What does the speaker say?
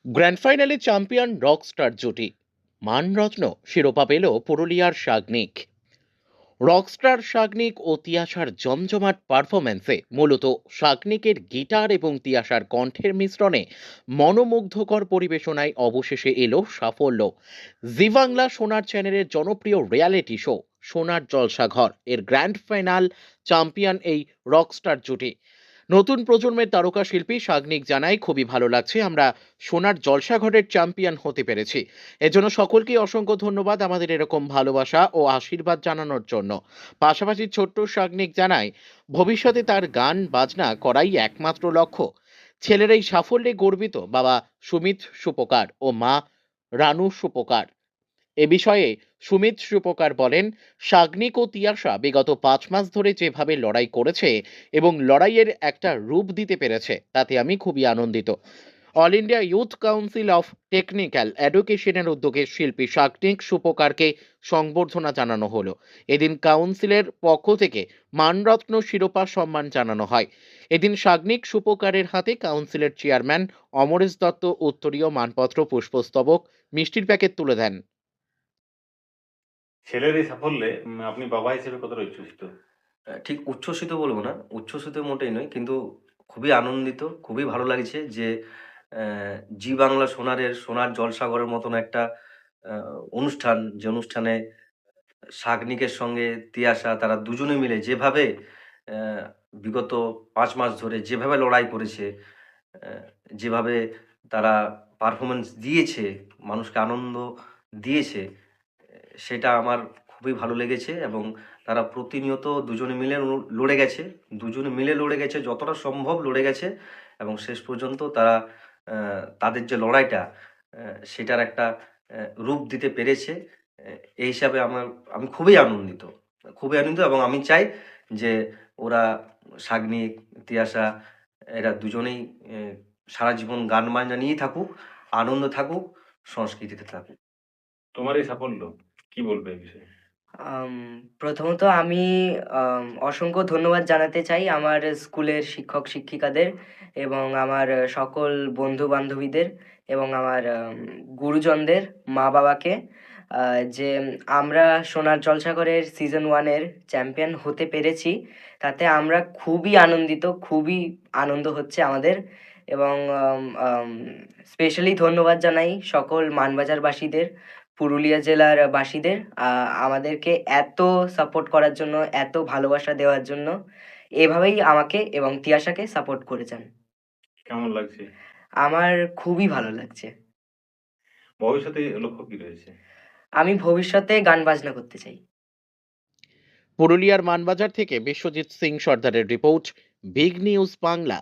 Grand ফাইনালে champion Rockstar জুটি, মানরত্ন শিরোপা পেল পুরুলিয়ার সাগনিক। রকস্টার সাগনিক ও তিয়াশার জমজমাট পারফরম্যান্সে মূলত সাগনিকের গিটার এবং তিয়াশার কণ্ঠের মিশ্রণে মনোমুগ্ধকর পরিবেশনায় অবশেষে এলো সাফল্য। জি বাংলা সোনার চ্যানেলের জনপ্রিয় রিয়ালিটি শো সোনার জলসাঘর এর গ্র্যান্ড ফাইনাল চ্যাম্পিয়ন এই রকস্টার জুটি। নতুন প্রজন্মের তারকা শিল্পী সাগনিক জানায়, খুবই ভালো লাগছে, আমরা সোনার জলসাঘরের চ্যাম্পিয়ন হতে পেরেছি। এজন্য সকলকেই অসংখ্য ধন্যবাদ আমাদের এরকম ভালোবাসা ও আশীর্বাদ জানানোর জন্য। পাশাপাশি ছোট্ট সাগনিক জানায়, ভবিষ্যতে তার গান বাজনা করাই একমাত্র লক্ষ্য। ছেলের এই সাফল্যে গর্বিত বাবা সুমিত সুপকার ও মা রানু সুপকার। এ বিষয়ে সুমিত সুপকার বলেন, সাগনিক ও তিয়াশা বিগত 5 মাস ধরে যেভাবে লড়াই করেছে এবং লড়াইয়ের একটা রূপ দিতে পেরেছে, তাতে আমি খুবই আনন্দিত। All India youth council of technical এডুকেশনের উদ্যোগে শিল্পী সাগনিক সুপকারকে সংবর্ধনা জানানো হলো। এদিন কাউন্সিলের পক্ষ থেকে মানরত্ন শিরোপা সম্মান জানানো হয়। এদিন সাগনিক সুপকারের হাতে কাউন্সিলের চেয়ারম্যান অমরেশ দত্ত উত্তরীয় মানপত্র, পুষ্পস্তবক, মিষ্টির প্যাকেট তুলে দেন। ছেলের এই সাফল্যে আপনি বাবা হিসেবে কতটা উচ্ছ্বসিত? ঠিক উচ্ছ্বসিত বলব না, উচ্ছ্বসিত মোটেই নয়। কিন্তু খুবই আনন্দিত, খুবই ভালো লাগছে যে অ্যা জি বাংলা সোনার জলসাঘরের মতন একটা আ অনুষ্ঠান, যে অনুষ্ঠানে সাগনিকের সঙ্গে তিয়াশা তারা দুজনে মিলে যেভাবে অ্যা বিগত ৫ মাস ধরে যেভাবে লড়াই করেছে, অ্যা যেভাবে তারা পারফরম্যান্স দিয়েছে, মানুষকে আনন্দ দিয়েছে, সেটা আমার খুবই ভালো লেগেছে। এবং তারা প্রতিনিয়ত দুজনে মিলে লড়ে গেছে। দুজনে মিলে লড়ে গেছে, যতটা সম্ভব লড়ে গেছে এবং শেষ পর্যন্ত তারা তাদের যে লড়াইটা সেটার একটা রূপ দিতে পেরেছে। এই হিসাবে আমি খুবই আনন্দিত। খুবই আনন্দিত এবং আমি চাই যে ওরা সাগনিক, তিয়াশা এরা দুজনেই সারা জীবন গান বাজনা নিয়েই থাকুক, আনন্দ থাকুক, সংস্কৃতিতে থাকুক। তোমার এই সাফল্য কি বলবে এই বিষয়ে? আম প্রথমত আমি অসংখ্য ধন্যবাদ জানাতে চাই আমার স্কুলের শিক্ষক-শিক্ষিকাদের এবং আমার সকল বন্ধু-বান্ধবীদের এবং আমার গুরুজনদের, মা-বাবাকে। যে আমরা সোনার জলসাঘরের সিজন 1 এর চ্যাম্পিয়ন হতে পেরেছি, তাতে আমরা খুবই আনন্দিত, খুবই আনন্দ হচ্ছে আমাদের। এবং আম আম স্পেশালি ধন্যবাদ জানাই সকল মানবাজারবাসীদের, পুরুলিয়া জেলার বাসীদের আমাদেরকে এত সাপোর্ট করার জন্য, এত ভালোবাসা দেওয়ার জন্য। এভাবেই আমাকে এবং তিয়াশাকে সাপোর্ট করে যান। কেমন লাগছে? আমার খুবই ভালো লাগছে। ভবিষ্যতে লক্ষ্য কি রয়েছে? আমি ভবিষ্যতে গান বাজনা করতে চাই। পুরুলিয়ার মানবাজার থেকে বিশ্বজিৎ সিং সর্দারের রিপোর্ট, বিগ নিউজ বাংলা।